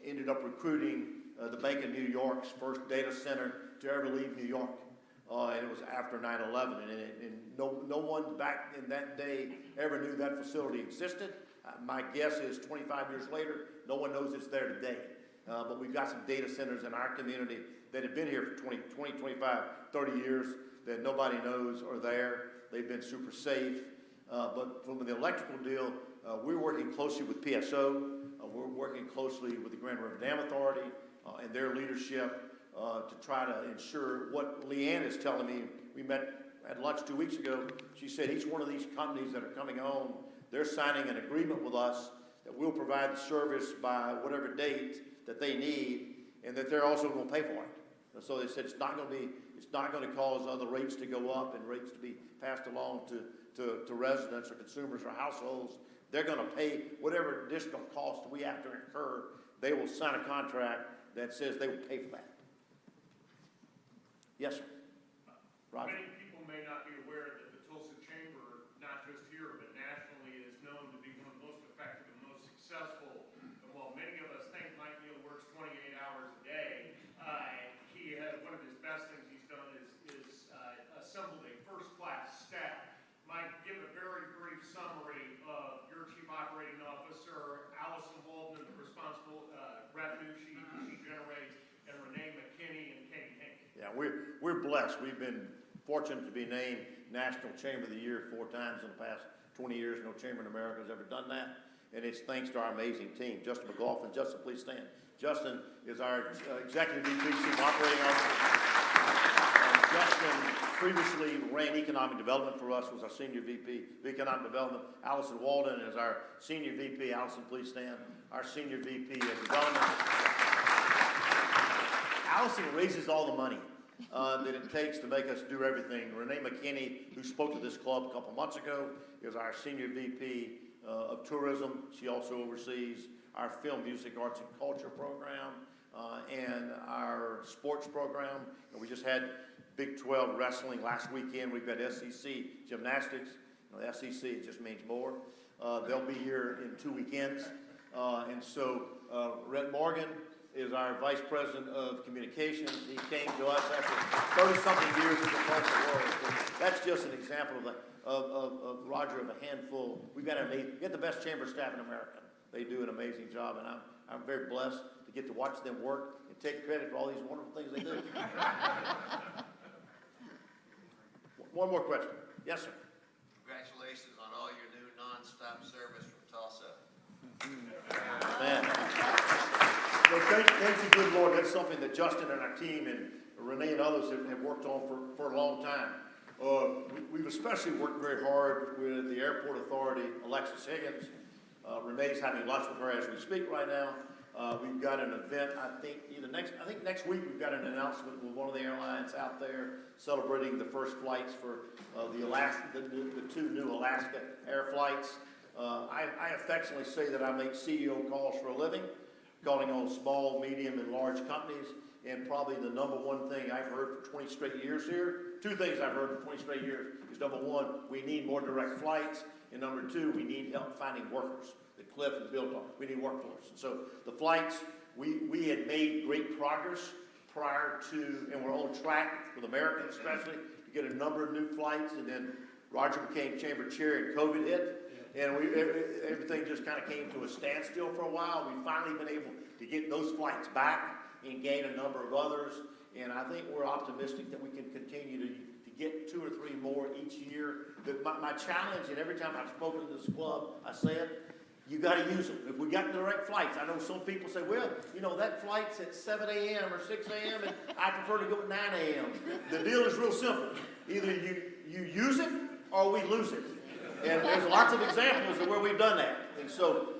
ended up recruiting the Bank of New York's first data center to ever leave New York. And it was after 9/11, and no one back in that day ever knew that facility existed. My guess is 25 years later, no one knows it's there today. But we've got some data centers in our community that have been here for 20, 25, 30 years that nobody knows are there. They've been super safe. But from the electrical deal, we're working closely with PSO. We're working closely with the Grand River Dam Authority and their leadership to try to ensure what Leanne is telling me. We met at lunch 2 weeks ago. She said each one of these companies that are coming on, they're signing an agreement with us that we'll provide the service by whatever date that they need, and that they're also going to pay for it. And so they said it's not going to cause other rates to go up and rates to be passed along to residents or consumers or households. They're going to pay whatever additional cost we have to incur. They will sign a contract that says they will pay for that. Yes, sir. Roger. Many people may not be aware that the Tulsa Chamber, not just here, but nationally, is known to be one of the most effective and most successful. And while many of us think Mike Neal works 28 hours a day, he has one of his best things he's done is assembled a first-class staff. Mike, give a very brief summary of your Chief Operating Officer, Allison Walden, the responsible revenue she generates, and Renee McKinney and Katie Hank. Yeah, we're blessed. We've been fortunate to be named National Chamber of the Year 4 times in the past 20 years. No chamber in America has ever done that. And it's thanks to our amazing team. Justin McLaughlin. Justin, please stand. Justin is our Executive VP, Chief Operating Officer. Justin previously ran economic development for us, was our Senior VP of Economic Development. Allison Walden is our Senior VP. Allison, please stand. Our Senior VP of Development. Allison raises all the money that it takes to make us do everything. Renee McKinney, who spoke to this club a couple months ago, is our Senior VP of Tourism. She also oversees our Film, Music, Arts, and Culture program and our sports program. And we just had Big 12 wrestling last weekend. We've got SEC gymnastics. You know, SEC, it just means more. They'll be here in 2 weekends. And so Rhett Morgan is our Vice President of Communications. He came to us after 30-something years in the Tulsa world. So that's just an example of Roger, of a handful. We've got the best chamber staff in America. They do an amazing job, and I'm very blessed to get to watch them work and take credit for all these wonderful things they do. One more question. Yes, sir. Congratulations on all your new nonstop service from Tulsa. Man. Well, thank you, good Lord. That's something that Justin and our team and Renee and others have worked on for a long time. We've especially worked very hard with the airport authority, Alexis Higgins. Renee's having lunch with her as we speak right now. We've got an event, I think next week we've got an announcement with one of the airlines out there celebrating the first flights for the 2 new Alaska air flights. I affectionately say that I make CEO calls for a living, calling on small, medium, and large companies. And probably the number one thing I've heard for 20 straight years here, 2 things I've heard for 20 straight years is, number one, we need more direct flights, and number 2, we need help finding workers. That Cliff has built on. We need workforce. And so the flights, we had made great progress prior to, and we're on track with American especially, to get a number of new flights, and then Roger became chamber chair and COVID hit. And everything just kind of came to a standstill for a while. We've finally been able to get those flights back and gain a number of others. And I think we're optimistic that we can continue to get 2 or 3 more each year. But my challenge, and every time I've spoken to this club, I said, you got to use them. If we got direct flights, I know some people say, well, you know, that flight's at 7 a.m. or 6 a.m. and I prefer to go at 9 a.m. The deal is real simple. Either you use it or we lose it. And there's lots of examples of where we've done that. And so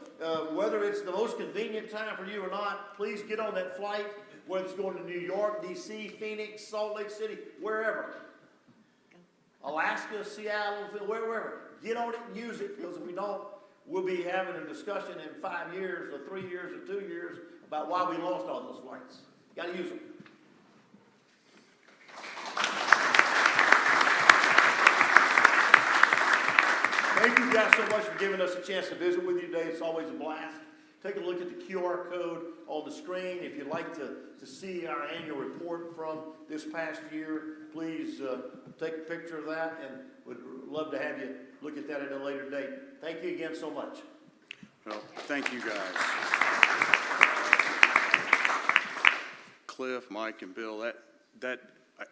whether it's the most convenient time for you or not, please get on that flight, whether it's going to New York, D.C., Phoenix, Salt Lake City, wherever. Alaska, Seattle, wherever. Get on it and use it, because if we don't, we'll be having a discussion in 5 years or 3 years or 2 years about why we lost all those flights. Got to use them. Thank you guys so much for giving us a chance to visit with you today. It's always a blast. Take a look at the QR code on the screen. If you'd like to see our annual report from this past year, please take a picture of that, and would love to have you look at that at a later date. Thank you again so much. Well, thank you guys. Cliff, Mike, and Bill, I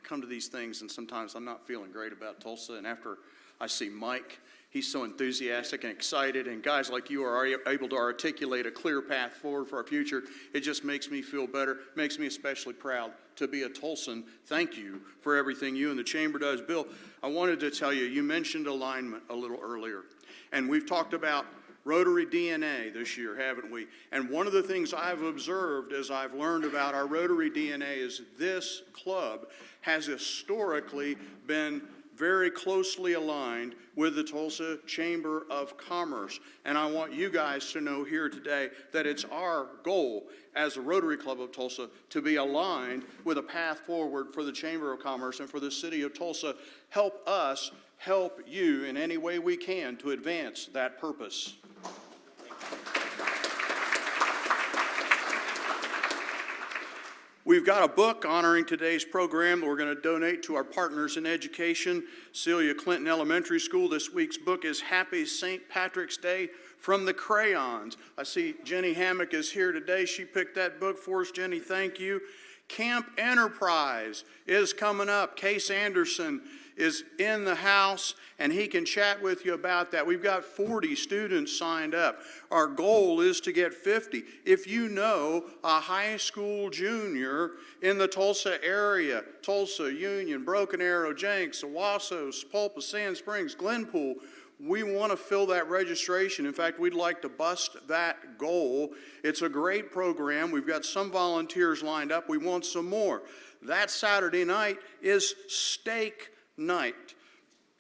come to these things and sometimes I'm not feeling great about Tulsa, and after I see Mike He's so enthusiastic and excited, and guys like you are able to articulate a clear path forward for our future. It just makes me feel better, makes me especially proud to be a Tulsan. Thank you for everything you and the Chamber does. Bill, I wanted to tell you, you mentioned alignment a little earlier, and we've talked about Rotary DNA this year, haven't we? And one of the things I've observed as I've learned about our Rotary DNA is this club has historically been very closely aligned with the Tulsa Chamber of Commerce. And I want you guys to know here today that it's our goal as a Rotary Club of Tulsa to be aligned with a path forward for the Chamber of Commerce and for the city of Tulsa. Help us help you in any way we can to advance that purpose. We've got a book honoring today's program that we're going to donate to our partners in education, Celia Clinton Elementary School. This week's book is Happy St. Patrick's Day from the Crayons. I see Jenny Hammock is here today. She picked that book for us. Jenny, thank you. Camp Enterprise is coming up. Case Anderson is in the house, and he can chat with you about that. We've got 40 students signed up. Our goal is to get 50. If you know a high school junior in the Tulsa area, Tulsa, Union, Broken Arrow, Jenks, Owasso, Sapulpa, Sand Springs, Glenpool, we want to fill that registration. In fact, we'd like to bust that goal. It's a great program. We've got some volunteers lined up. We want some more. That Saturday night is steak night.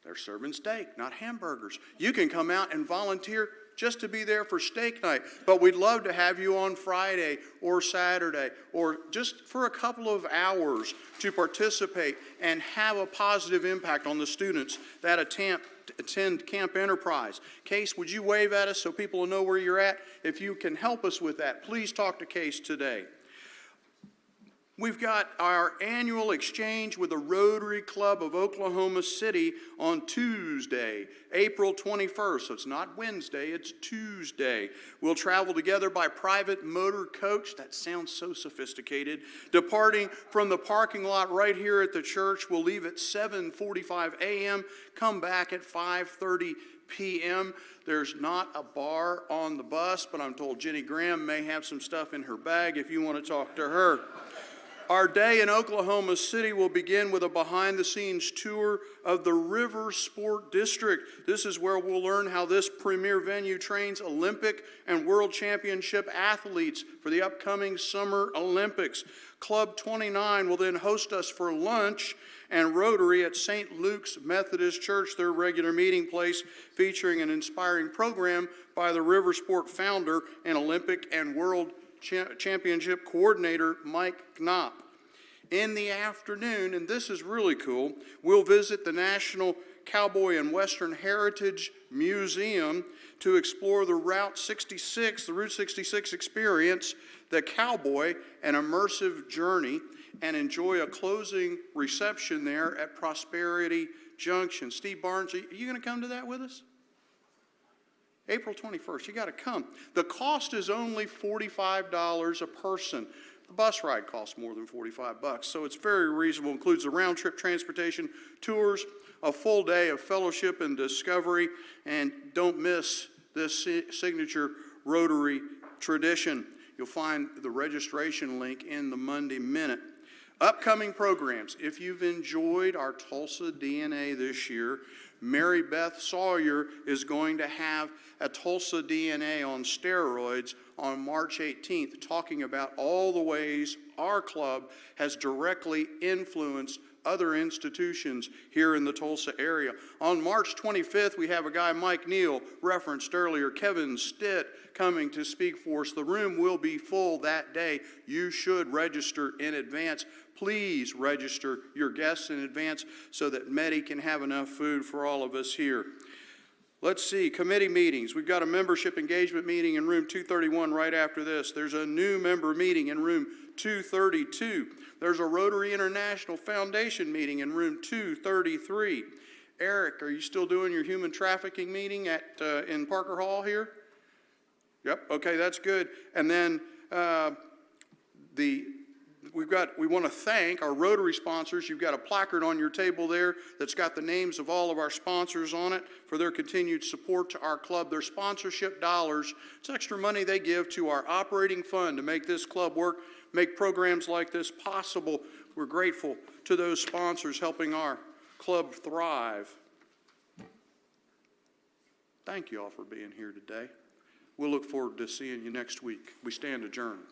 They're serving steak, not hamburgers. You can come out and volunteer just to be there for steak night. But we'd love to have you on Friday or Saturday or just for a couple of hours to participate and have a positive impact on the students that attend Camp Enterprise. Case, would you wave at us so people will know where you're at? If you can help us with that, please talk to Case today. We've got our annual exchange with the Rotary Club of Oklahoma City on Tuesday, April 21st. So it's not Wednesday, it's Tuesday. We'll travel together by private motor coach. That sounds so sophisticated. Departing from the parking lot right here at the church, we'll leave at 7:45 a.m., come back at 5:30 p.m. There's not a bar on the bus, but I'm told Jenny Graham may have some stuff in her bag if you want to talk to her. Our day in Oklahoma City will begin with a behind-the-scenes tour of the River Sport District. This is where we'll learn how this premier venue trains Olympic and World Championship athletes for the upcoming Summer Olympics. Club 29 will then host us for lunch, and Rotary at St. Luke's Methodist Church, their regular meeting place, featuring an inspiring program by the River Sport founder and Olympic and World Championship coordinator Mike Knopp. In the afternoon, and this is really cool, we'll visit the National Cowboy and Western Heritage Museum to explore the Route 66 experience, the cowboy, an immersive journey, and enjoy a closing reception there at Prosperity Junction. Steve Barnes, are you going to come to that with us? April 21st, you got to come. The cost is only $45 a person. The bus ride costs more than $45, so it's very reasonable. Includes a round-trip transportation, tours, a full day of fellowship and discovery, and don't miss this signature Rotary tradition. You'll find the registration link in the Monday Minute. Upcoming programs. If you've enjoyed our Tulsa DNA this year, Mary Beth Sawyer is going to have a Tulsa DNA on steroids on March 18th, talking about all the ways our club has directly influenced other institutions here in the Tulsa area. On March 25th, we have a guy, Mike Neal, referenced earlier, Kevin Stitt, coming to speak for us. The room will be full that day. You should register in advance. Please register your guests in advance so that Medi can have enough food for all of us here. Let's see, committee meetings. We've got a membership engagement meeting in room 231 right after this. There's a new member meeting in room 232. There's a Rotary International Foundation meeting in room 233. Eric, are you still doing your human trafficking meeting in Parker Hall here? Yep, okay, that's good. And then we want to thank our Rotary sponsors. You've got a placard on your table there that's got the names of all of our sponsors on it for their continued support to our club. Their sponsorship dollars, it's extra money they give to our operating fund to make this club work, make programs like this possible. We're grateful to those sponsors helping our club thrive. Thank you all for being here today. We'll look forward to seeing you next week. We stand adjourned.